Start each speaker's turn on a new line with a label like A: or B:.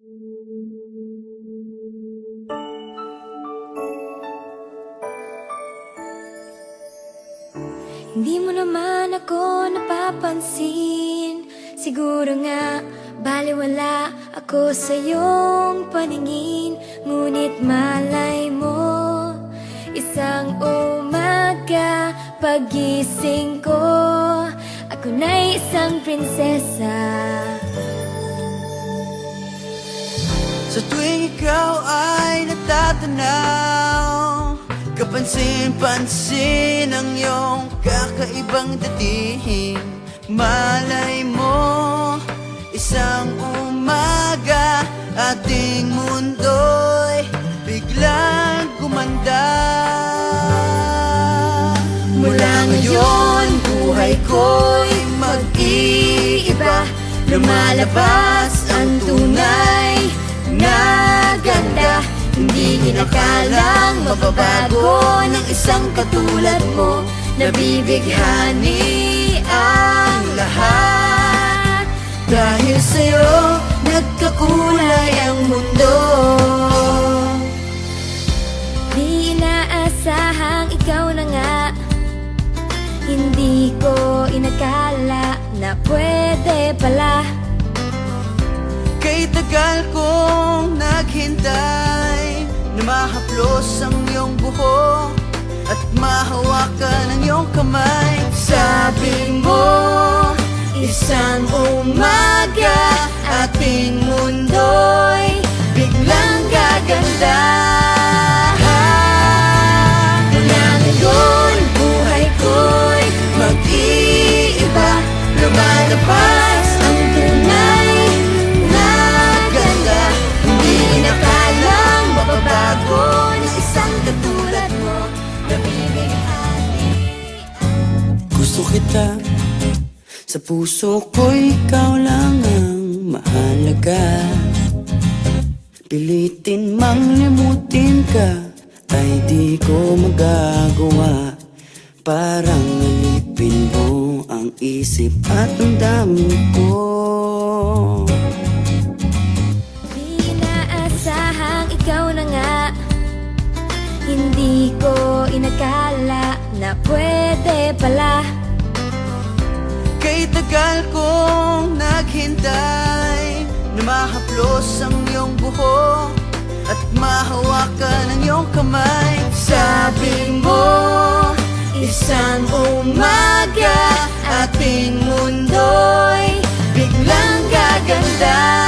A: Hindi mo naman ako napapansin. Siguro nga baliwala ako sa iyong paningin. Ngunit malay mo, isang umaga pagising ko, ako na'y isang prinsesa.
B: Sa tuwing ikaw ay natatanaw, kapansin-pansin ang iyong kakaibang dating. Malay mo, isang umaga ating mundo'y biglang gumanda. Mula ngayon, buhay ko'y mag-iiba. Lumalabas ang tunay na ganda. Hindi inakalang mababago ng isang katulad mo. Nabibighani ang lahat. Dahil sa'yo, nagkakulay ang mundo.
A: Di inaasahang ikaw na nga. Hindi ko inakala na pwede pala.
B: Kay tagal kong naghintay na mahaplos ang iyong buhok at mahawakan ang iyong kamay.
A: Sabi mo, isang umaga ating mundo'y biglang gaganda. Mula ngayon, buhay ko'y mag-iiba. Lumalabas ang tunay na ganda. Hindi inakalang mababago ng isang katulad mo. Nabibighani.
B: Gusto kita, sa puso ko'y ikaw lang ang mahalaga. Pilitin mang limutin ka ay di ko magagawa. Parang alipin mo ang isip at ang damdamin ko.
A: Di inaasahang ikaw na nga. Hindi ko inakala na pwede pala.
B: Kay tagal kong naghintay na mahaplos ang iyong buhok at mahawakan ang iyong kamay.
A: Sabi mo, isang umaga ating mundo'y biglang gaganda.